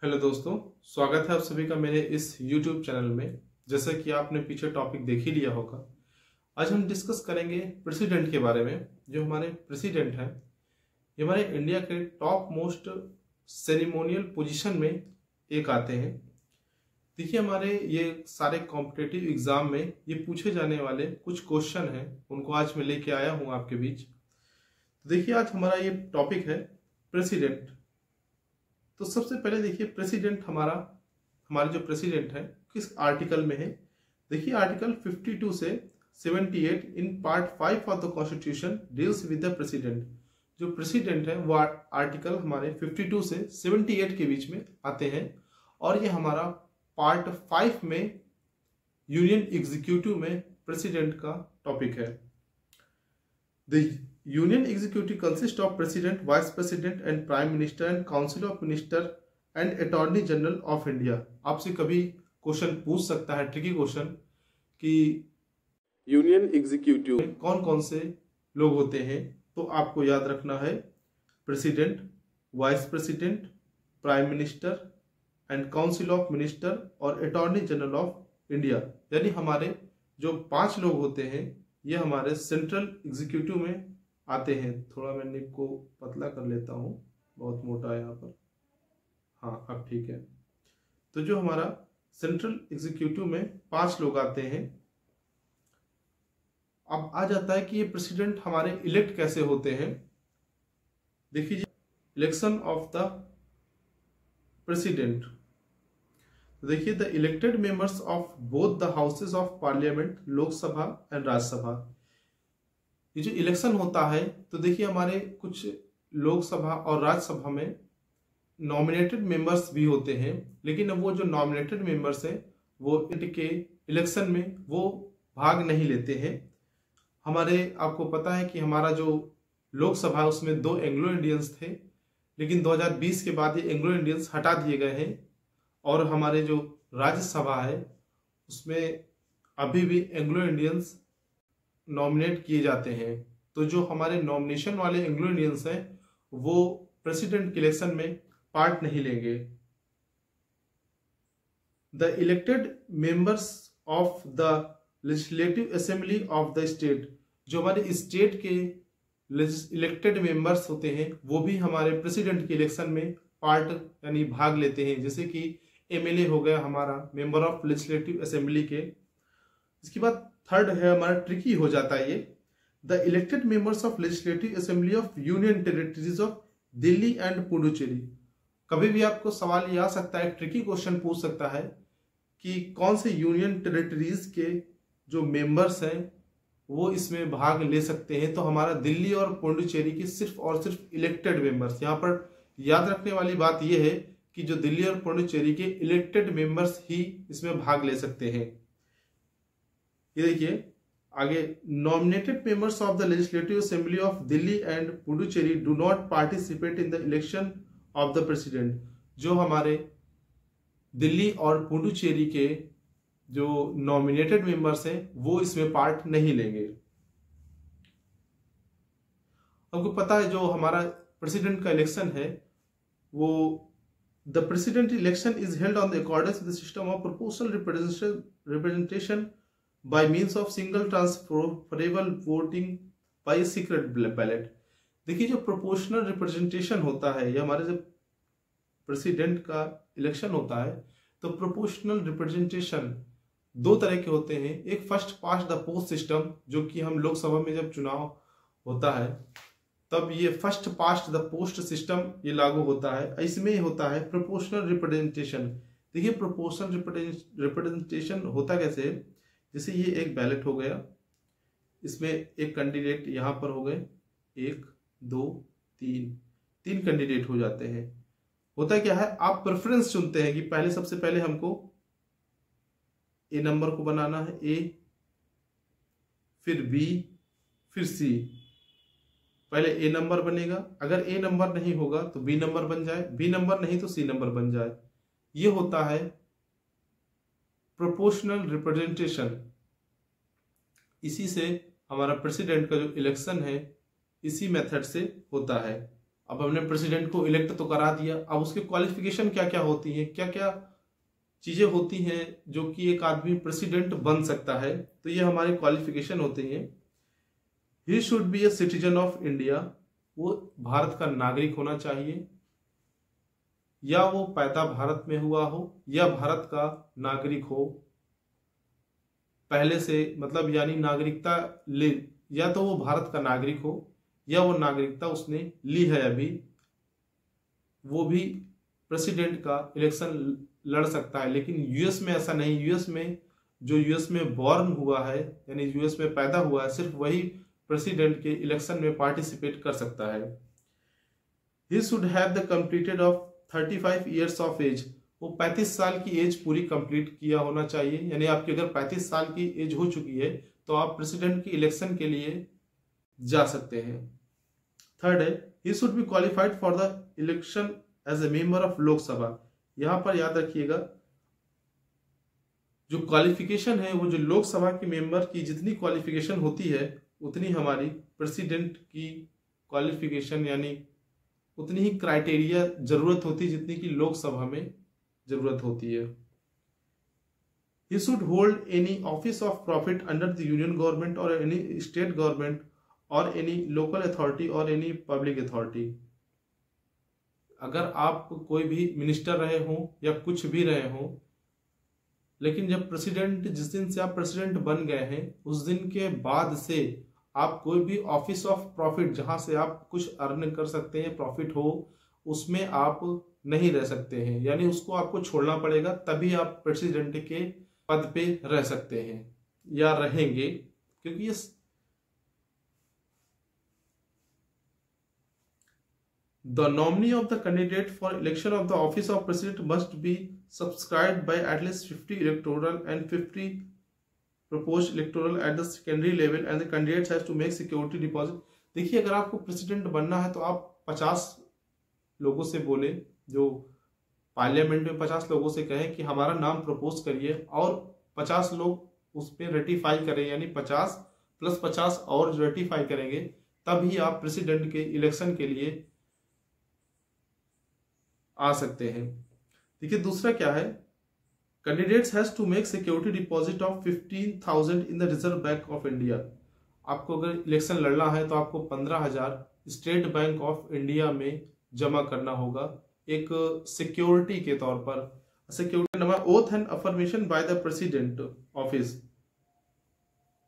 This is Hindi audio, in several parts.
हेलो दोस्तों, स्वागत है आप सभी का मेरे इस YouTube चैनल में। जैसा कि आपने पीछे टॉपिक देख ही लिया होगा, आज हम डिस्कस करेंगे प्रेसिडेंट के बारे में। जो हमारे प्रेसिडेंट हैं, ये हमारे इंडिया के टॉप मोस्ट सेरेमोनियल पोजीशन में एक आते हैं। देखिए, हमारे ये सारे कॉम्पिटिटिव एग्जाम में ये पूछे जाने वाले कुछ क्वेश्चन हैं, उनको आज मैं लेके आया हूँ आपके बीच। तो देखिए, आज हमारा ये टॉपिक है प्रेसिडेंट। तो सबसे पहले देखिए, प्रेसिडेंट हमारे जो प्रेसिडेंट है किस आर्टिकल में है। देखिए, आर्टिकल 52 से 78 in part 5 of the constitution deals with the president. जो प्रेसिडेंट है वो आर्टिकल हमारे 52 से 78 के बीच में आते हैं, और ये हमारा पार्ट 5 में यूनियन एग्जीक्यूटिव में प्रेसिडेंट का टॉपिक है। The union executive consist of president, vice president and prime minister and council of minister and attorney general of India. आपसे कभी क्वेश्चन पूछ सकता है, ट्रिकी क्वेश्चन, कि यूनियन एग्जीक्यूटिव में कौन कौन से लोग होते हैं। तो आपको याद रखना है president, vice president, prime minister and council of minister और अटॉर्नी जनरल ऑफ इंडिया। यानी हमारे जो 5 लोग होते हैं ये हमारे सेंट्रल एग्जीक्यूटिव में आते हैं। थोड़ा मैं निब को पतला कर लेता हूँ, बहुत मोटा है यहाँ पर। हाँ, अब ठीक है। तो जो हमारा सेंट्रल एग्जीक्यूटिव में 5 लोग आते हैं। अब आ जाता है कि ये प्रेसिडेंट हमारे इलेक्ट कैसे होते हैं। देखिए, इलेक्शन ऑफ द प्रेसिडेंट। तो देखिए, the elected members of both the houses of parliament, Lok Sabha and Rajya Sabha. ये जो इलेक्शन होता है, तो देखिए हमारे कुछ लोकसभा और राज्यसभा में नॉमिनेटेड मेंबर्स भी होते हैं, लेकिन अब वो जो नॉमिनेटेड मेंबर्स हैं वो इनके इलेक्शन में वो भाग नहीं लेते हैं। हमारे आपको पता है कि हमारा जो लोकसभा है उसमें 2 एंग्लो इंडियंस थे, लेकिन 2020 के बाद ये एंग्लो इंडियंस हटा दिए गए हैं, और हमारे जो राज्यसभा है उसमें अभी भी एंग्लो इंडियंस नॉमिनेट किए जाते हैं। तो जो हमारे नॉमिनेशन वाले एंग्लो इंडियंस हैं वो प्रेसिडेंट के इलेक्शन में पार्ट नहीं लेंगे। The elected members of the legislative assembly of the state. जो हमारे स्टेट के इलेक्टेड मेंबर्स होते हैं वो भी हमारे प्रेसिडेंट के इलेक्शन में पार्ट यानी भाग लेते हैं। जैसे कि एमएलए हो गया हमारा, मेंबर ऑफ लेजिस्लेटिव असेंबली के। इसके बाद थर्ड है हमारा, ट्रिकी हो जाता है ये, the elected members of legislative assembly of union territories of Delhi and Puducherry. कभी भी आपको सवाल ये आ सकता है, ट्रिकी क्वेश्चन पूछ सकता है कि कौन से यूनियन टेरिटरीज के जो मेंबर्स हैं वो इसमें भाग ले सकते हैं। तो हमारा दिल्ली और पुडुचेरी के सिर्फ और सिर्फ इलेक्टेड मेंबर्स। यहाँ पर याद रखने वाली बात यह है कि जो दिल्ली और पुडुचेरी के इलेक्टेड मेंबर्स ही इसमें भाग ले सकते हैं। ये देखिए आगे, nominated members of the legislative assembly of Delhi and Puducherry do not participate in the election of the president. जो हमारे दिल्ली और पुडुचेरी के जो नॉमिनेटेड मेंबर्स हैं वो इसमें पार्ट नहीं लेंगे। आपको पता है जो हमारा प्रेसिडेंट का इलेक्शन है वो the president election is held on the accordance with the system of proportional representation by means of single transferable voting by secret ballot। देखिए, जो प्रोपोर्शनल रिप्रेजेंटेशन होता है, ये हमारे जब प्रेसिडेंट का इलेक्शन होता है तो प्रोपोर्शनल रिप्रेजेंटेशन 2 तरह के होते हैं। एक first past the post system, जो कि हम लोकसभा में जब चुनाव होता है तब ये first past the post system ये लागू होता है। इसमें होता है प्रोपोर्शनल रिप्रेजेंटेशन। देखिए, प्रोपोर्शनल रिप्रेजेंटेशन होता कैसे है, जैसे ये एक बैलेट हो गया, इसमें एक कैंडिडेट यहाँ पर हो गए, 1 2 3 कैंडिडेट हो जाते हैं। होता क्या है, आप प्रेफरेंस चुनते हैं कि पहले सबसे पहले हमको ए नंबर को बनाना है, ए, फिर बी, फिर सी। पहले ए नंबर बनेगा, अगर ए नंबर नहीं होगा तो बी नंबर बन जाए, बी नंबर नहीं तो सी नंबर बन जाए। ये होता है प्रोपोर्शनल रिप्रेजेंटेशन। इसी से हमारा प्रेसिडेंट का जो इलेक्शन है इसी मेथड से होता है। अब हमने प्रेसिडेंट को इलेक्ट तो करा दिया, अब उसके क्वालिफिकेशन क्या क्या होती हैं, क्या क्या चीजें होती हैं जो कि एक आदमी प्रेसिडेंट बन सकता है, तो ये हमारे क्वालिफिकेशन होते हैं। ही should B a citizen of India, वो भारत का नागरिक होना चाहिए, या वो पैदा भारत में हुआ हो या भारत का नागरिक हो पहले से, मतलब यानी नागरिकता ले, या तो वो भारत का नागरिक हो या वो नागरिकता उसने ली है अभी, वो भी प्रेसिडेंट का इलेक्शन लड़ सकता है। लेकिन यूएस में ऐसा नहीं, यूएस में जो यूएस में बॉर्न हुआ है यानी यूएस में पैदा हुआ है, सिर्फ वही प्रेसिडेंट के इलेक्शन में पार्टिसिपेट कर सकता है। He should have the completed of 35 years of age, वो 35 साल की एज पूरी कंप्लीट किया होना चाहिए, यानी आपकी अगर 35 साल की एज हो चुकी है तो आप प्रेसिडेंट की इलेक्शन के लिए जा सकते हैं। थर्ड है, he should be qualified for the election as a member of Lok Sabha. यहां पर याद रखिएगा जो क्वालिफिकेशन है वो जो लोकसभा के मेंबर की जितनी क्वालिफिकेशन होती है उतनी हमारी प्रेसिडेंट की क्वालिफिकेशन यानी उतनी ही क्राइटेरिया जरूरत होती है जितनी की लोकसभा में जरूरत होती है। He should hold any office of profit under the union government or any state government or any local authority or any public authority। अगर आप कोई भी मिनिस्टर रहे हो या कुछ भी रहे हो, लेकिन जब प्रेसिडेंट, जिस दिन से आप प्रेसिडेंट बन गए हैं उस दिन के बाद से आप कोई भी ऑफिस ऑफ प्रॉफिट जहां से आप कुछ अर्न कर सकते हैं, प्रॉफिट हो, उसमें आप नहीं रह सकते हैं, यानी उसको आपको छोड़ना पड़ेगा, तभी आप प्रेसिडेंट के पद पे रह सकते हैं या रहेंगे। क्योंकि ये the nominee of the candidate for election of the office of president must be subscribed bye at least 50 electoral and 50 proposed electoral at the secondary level and the candidate has to make security deposit। देखिए अगर आपको प्रेसिडेंट बनना है तो आप 50 लोगों से बोले, जो पार्लियामेंट में 50 लोगों से कहें कि हमारा नाम प्रपोज करिए और 50 लोग उस पर रेटिफाई करें, यानी 50 + 50 और रेटिफाई करेंगे, तभी आप प्रेसिडेंट के इलेक्शन के लिए आ सकते हैं। देखिए दूसरा क्या है, candidates has to make security deposit of 15,000 in the reserve bank of India. आपको अगर इलेक्शन लड़ना है तो आपको 15,000 स्टेट बैंक ऑफ इंडिया में जमा करना होगा एक सिक्योरिटी के तौर पर। Security number oath and affirmation by the president office.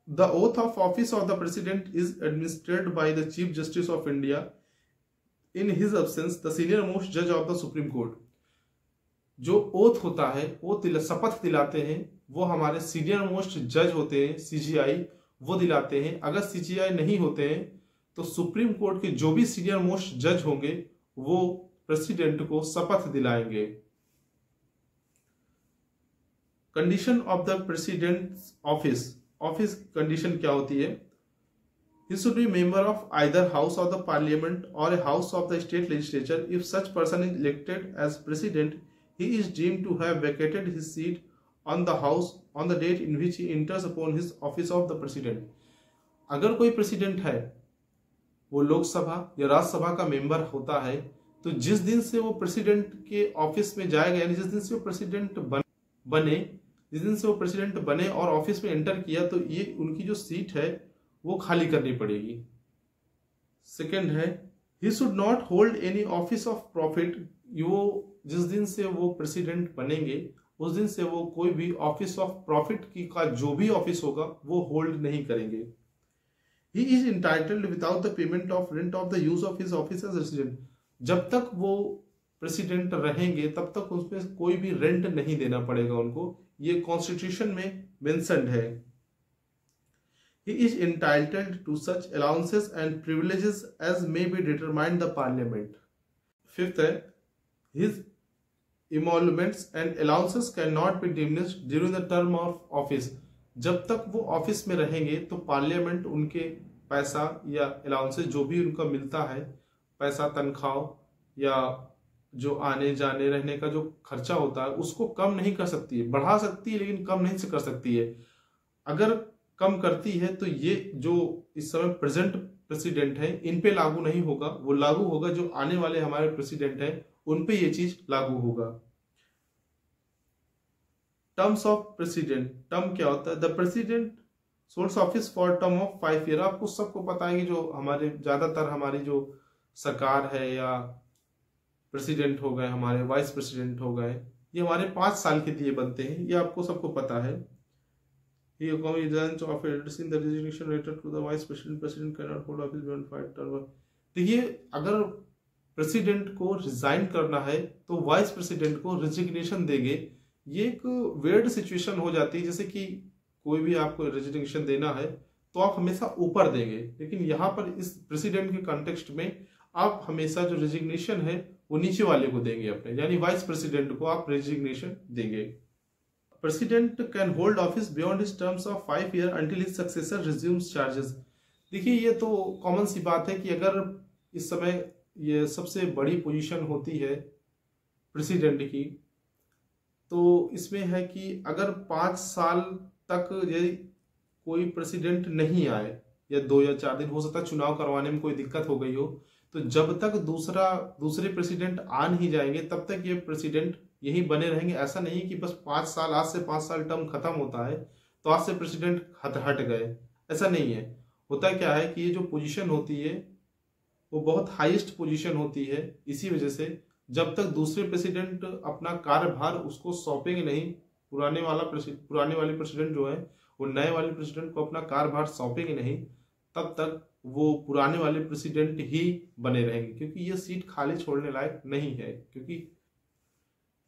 The oath of office of the president is administered by the chief justice of India in his absence the senior most जज ऑफ द सुप्रीम कोर्ट। जो ओथ होता है, वो शपथ दिलाते हैं, वो हमारे सीनियर मोस्ट जज होते हैं सीजीआई, वो दिलाते हैं। अगर सीजीआई नहीं होते हैं तो सुप्रीम कोर्ट के जो भी सीनियर मोस्ट जज होंगे वो प्रेसिडेंट को शपथ दिलाएंगे। Condition of the president office, office condition क्या होती है, he should be member of either house of the parliament or a house of the state legislature। if such person is elected as president, he is deemed to have vacated his seat on the house on the date in which he enters upon his office of the president। अगर कोई प्रेसिडेंट है वो लोकसभा या राज्यसभा का मेंबर होता है, तो जिस दिन से वो प्रेसिडेंट के ऑफिस में जाएगा, यानी जिस दिन से वो प्रेसिडेंट बने, जिस दिन से वो प्रेसिडेंट बने और ऑफिस में एंटर किया, तो ये उनकी जो सीट है वो खाली करनी पड़ेगी। सेकंड है, he should not hold any office of profit. वो जिस दिन से वो प्रेसिडेंट बनेंगे उस दिन से वो कोई भी ऑफिस ऑफ प्रॉफिट की का जो भी ऑफिस होगा वो होल्ड नहीं करेंगे। He is entitled without the payment of rent of the use of his office as resident. जब तक वो प्रेसिडेंट रहेंगे तब तक उसमें कोई भी रेंट नहीं देना पड़ेगा उनको, ये कॉन्स्टिट्यूशन में मेंशन्ड है। He is entitled to such allowances and privileges as may be determined the parliament। Fifth है, his emoluments and allowances cannot be diminished during the term of office। जब तक वो ऑफिस में रहेंगे तो पार्लियामेंट उनके पैसा या अलाउंसेस जो भी उनका मिलता है, पैसा, तनख्वाह या जो आने जाने रहने का जो खर्चा होता है, उसको कम नहीं कर सकती है, बढ़ा सकती है लेकिन कम नहीं कर सकती है। अगर कम करती है तो ये जो इस समय प्रेजेंट प्रेसिडेंट हैं इन पे लागू नहीं होगा, वो लागू होगा जो आने वाले हमारे प्रेसिडेंट हैं उन पे ये चीज लागू होगा। टर्म्स ऑफ प्रेसिडेंट, टर्म क्या होता है? The president holds office for term of 5 year. आपको सबको पता है कि जो हमारे ज्यादातर हमारी जो सरकार है या प्रेसिडेंट हो गए, हमारे वाइस प्रेसिडेंट हो गए, ये हमारे 5 साल के लिए बनते हैं, ये आपको सबको पता है। देखिए, अगर प्रेसिडेंट को रिजाइन करना है तो वाइस प्रेसिडेंट को रेजिग्नेशन देंगे। ये एक वेर्ड सिचुएशन हो जाती है, जैसे कि कोई भी आपको रेजिग्नेशन देना है तो आप हमेशा ऊपर देंगे, लेकिन यहाँ पर इस प्रेसिडेंट के कॉन्टेक्स्ट में आप हमेशा जो रेजिग्नेशन है वो नीचे वाले को देंगे अपने, यानी वाइस प्रेसिडेंट को आप रेजिग्नेशन देंगे। President can hold office beyond his terms of 5 year until his successor resumes charges. देखिए, ये तो कॉमन सी बात है कि अगर इस समय ये सबसे बड़ी पोजीशन होती है प्रेसिडेंट की, तो इसमें है कि अगर 5 साल तक यदि कोई प्रेसिडेंट नहीं आए या 2 या 4 दिन, हो सकता है चुनाव करवाने में कोई दिक्कत हो गई हो, तो जब तक दूसरे प्रेसिडेंट आ नहीं जाएंगे तब तक ये प्रेसिडेंट यही बने रहेंगे। ऐसा नहीं कि बस 5 साल, आज से 5 साल टर्म खत्म होता है तो आज से प्रेसिडेंट हट गए, ऐसा नहीं है। होता क्या है कि ये जो पोजीशन होती है वो बहुत हाईएस्ट पोजीशन होती है, इसी वजह से जब तक दूसरे प्रेसिडेंट अपना कार्यभार उसको सौंपेंगे नहीं, पुराने वाले प्रेसिडेंट जो है वो नए वाले प्रेसिडेंट को अपना कार्यभार सौंपेंगे नहीं, तब तक वो पुराने वाले प्रेसिडेंट ही बने रहेंगे, क्योंकि ये सीट खाली छोड़ने लायक नहीं है। क्योंकि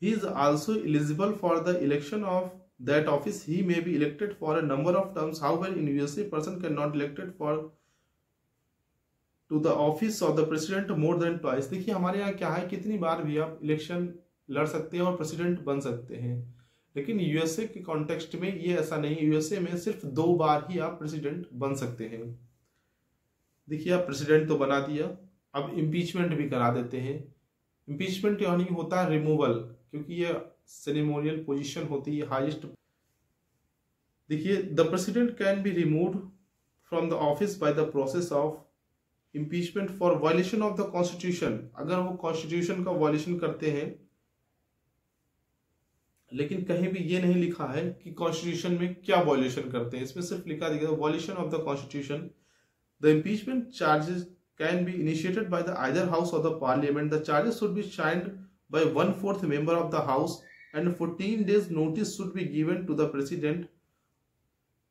he is also eligible for the election of that office. He may be elected for a number of terms. However, in USA, person cannot elected for to the office of the president more than twice. देखिए, हमारे यहाँ क्या है, कितनी बार भी आप इलेक्शन लड़ सकते हैं और प्रेसिडेंट बन सकते हैं, लेकिन यूएसए के कॉन्टेक्स्ट में ये ऐसा नहीं है। यूएसए में सिर्फ 2 बार ही आप प्रेसिडेंट बन सकते हैं। देखिए, आप प्रेसिडेंट तो बना दिया, अब इम्पीचमेंट भी करा देते हैं। इम्पीचमेंट यानी होता है रिमूवल, क्योंकि ये सेरेमोनियल पोजीशन होती है, हाईएस्ट। देखिए, the president can be removed from the office by the process of impeachment for violation of the constitution. अगर वो कॉन्स्टिट्यूशन का वायलेशन करते हैं, लेकिन कहीं भी ये नहीं लिखा है कि कॉन्स्टिट्यूशन में क्या वायलेशन करते हैं, इसमें सिर्फ लिखा दिया violation of the constitution. The impeachment charges can be initiated by the either house of the parliament. The charges should be signed by 1/4 member of the house and 14 days notice should be given to the president।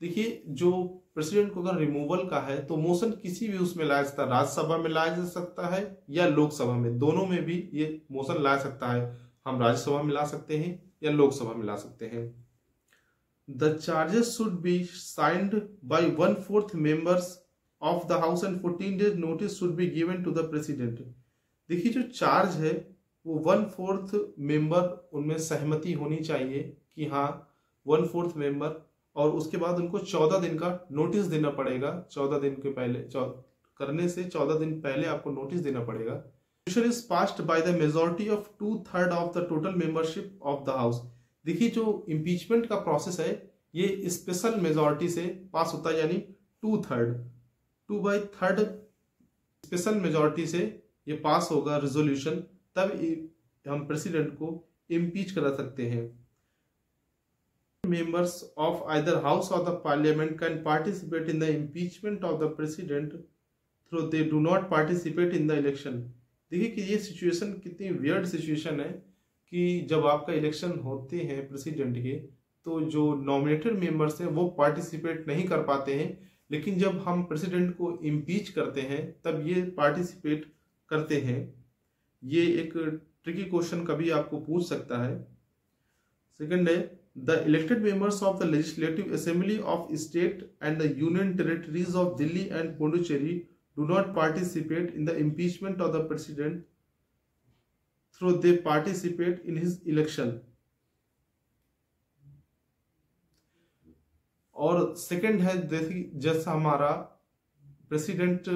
देखिए, जो प्रेसिडेंट को अगर रिमूवल का है तो मोशन किसी भी उसमें लाया सकता है, राज्यसभा में लाया जा सकता है या लोकसभा में, दोनों में भी ये मोशन ला सकता है। हम राज्यसभा में ला सकते हैं या लोकसभा में ला सकते हैं। The charges should be signed by 1/4 members of the house and 14 days notice should be given to the president। देखिए, जो चार्ज है वो 1/4 मेंबर, उनमें सहमति होनी चाहिए कि हाँ 1/4 मेंबर, और उसके बाद उनको 14 दिन का नोटिस देना पड़ेगा। 14 दिन के पहले करने से 14 दिन पहले आपको नोटिस देना पड़ेगा। Resolution is passed by the majority of 2/3 of the total membership of the house. देखिए, जो इम्पीचमेंट का प्रोसेस है ये स्पेशल मेजॉरिटी से पास होता है, यानी 2/3 स्पेशल मेजॉरिटी से ये पास होगा रेजोल्यूशन, तब हम प्रेसिडेंट को इम्पीच करा सकते हैं। Members of either house of the parliament can participate in the impeachment of the president through they do not participate in the election. देखिए कि ये सिचुएशन कितनी वियर्ड सिचुएशन है कि जब आपका इलेक्शन होते हैं प्रेसिडेंट के, तो जो नॉमिनेटेड मेंबर्स हैं वो पार्टिसिपेट नहीं कर पाते हैं, लेकिन जब हम प्रेसिडेंट को इम्पीच करते हैं तब ये पार्टिसिपेट करते हैं। ये एक ट्रिकी क्वेश्चन कभी आपको पूछ सकता है। सेकंड है, the elected members of the legislative assembly of state and the union territories of Delhi and Puducherry do not participate in the impeachment of the president through they participate in his election. और सेकंड है, जैसा हमारा प्रेसिडेंट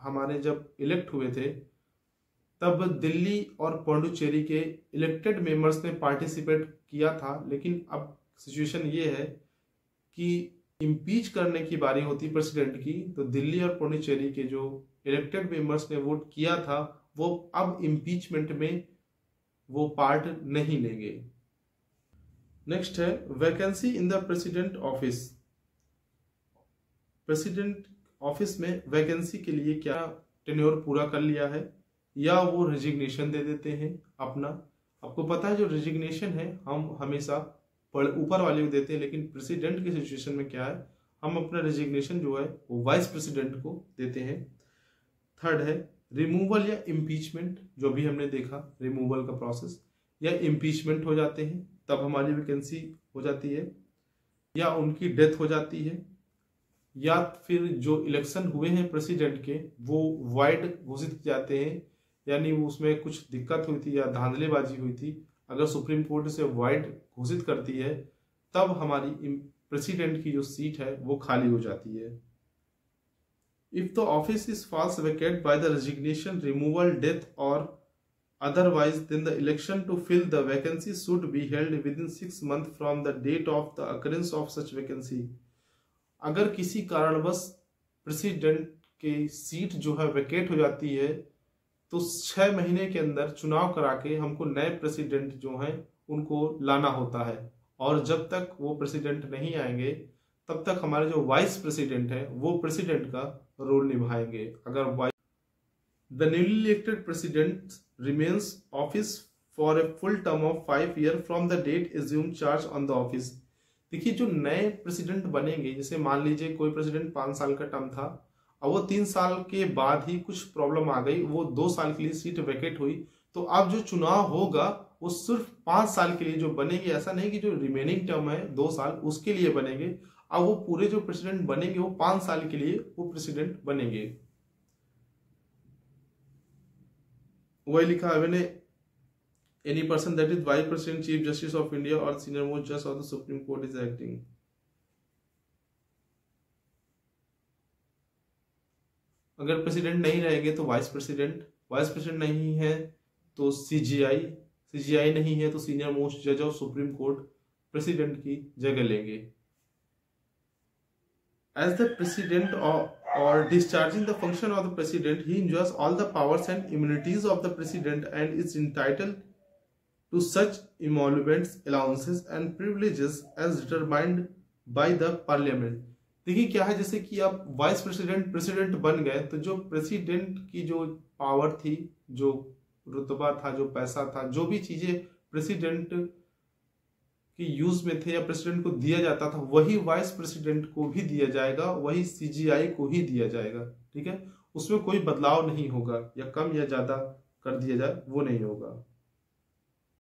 हमारे जब इलेक्ट हुए थे तब दिल्ली और पौंडुचेरी के इलेक्टेड मेंबर्स ने पार्टिसिपेट किया था, लेकिन अब सिचुएशन ये है कि इम्पीच करने की बारी होती प्रेसिडेंट की, तो दिल्ली और पुडुचेरी के जो इलेक्टेड मेंबर्स ने वोट किया था वो अब इम्पीचमेंट में वो पार्ट नहीं लेंगे। नेक्स्ट है vacancy in the president office. President office में वैकेंसी के लिए क्या टेन्योर पूरा कर लिया है या वो रेजिग्नेशन दे देते हैं अपना। आपको पता है जो रेजिग्नेशन है हम हमेशा ऊपर वाले को देते हैं, लेकिन प्रेसिडेंट की सिचुएशन में क्या है, हम अपना रेजिग्नेशन जो है वो वाइस प्रेसिडेंट को देते हैं। थर्ड है रिमूवल या इम्पीचमेंट, जो भी हमने देखा रिमूवल का प्रोसेस या इम्पीचमेंट हो जाते हैं तब हमारी वैकेंसी हो जाती है, या उनकी डेथ हो जाती है, या फिर जो इलेक्शन हुए हैं प्रेसिडेंट के वो वाइड घोषित जाते हैं, यानी उसमें कुछ दिक्कत हुई थी या धांधलेबाजी हुई थी, अगर सुप्रीम कोर्ट से वाइड घोषित करती है तब हमारी प्रेसिडेंट की जो सीट है वो खाली हो जाती है। If the office is falls vacate by the resignation, removal, death और otherwise then the election to fill the vacancy should be held within 6 months from the date of the occurrence of such vacancy। अगर किसी कारणवश प्रेसिडेंट की सीट जो है वेकेट हो जाती है तो 6 महीने के अंदर चुनाव करा के हमको नए प्रेसिडेंट जो हैं उनको लाना होता है, और जब तक वो प्रेसिडेंट नहीं आएंगे तब तक हमारे जो वाइस प्रेसिडेंट है वो प्रेसिडेंट का रोल निभाएंगे। अगर The newly elected president remains office for a full term of 5 years from the date assumed charge on the office। देखिए जो नए प्रेसिडेंट बनेंगे, जैसे मान लीजिए कोई प्रेसिडेंट 5 साल का टर्म था और वो 3 साल के बाद ही कुछ प्रॉब्लम आ गई, वो 2 साल के लिए सीट वेकेट हुई, तो अब जो चुनाव होगा वो सिर्फ 5 साल के लिए जो बनेंगे। ऐसा नहीं कि जो रिमेनिंग टर्म है 2 साल उसके लिए बनेंगे, अब वो पूरे जो प्रेसिडेंट बनेंगे वो 5 साल के लिए वो प्रेसिडेंट बनेंगे। वही लिखा है मैंने, any person that is vice president, chief justice of India और सीनियर मोस्ट जज of the supreme court is acting. अगर प्रेसिडेंट नहीं रहेंगे तो वाइस प्रेसिडेंट नहीं है तो सीजीआई नहीं है तो सीनियर मोस्ट जज ऑफ सुप्रीम कोर्ट प्रेसिडेंट की जगह लेंगे। As the president or discharging the function of the president, he enjoys all the powers and immunities of the president and is entitled to such emoluments, allowances and privileges as determined by the parliament। देखिए क्या है, जैसे कि आप वाइस प्रेसिडेंट बन गए तो जो प्रेसिडेंट की जो पावर थी, जो रुतबा था, जो पैसा था, जो भी चीजें प्रेसिडेंट की यूज में थे या प्रेसिडेंट को दिया जाता था वही वाइस प्रेसिडेंट को भी दिया जाएगा, वही सीजीआई को ही दिया जाएगा। ठीक है, उसमें कोई बदलाव नहीं होगा, या कम या ज्यादा कर दिया जाए वो नहीं होगा।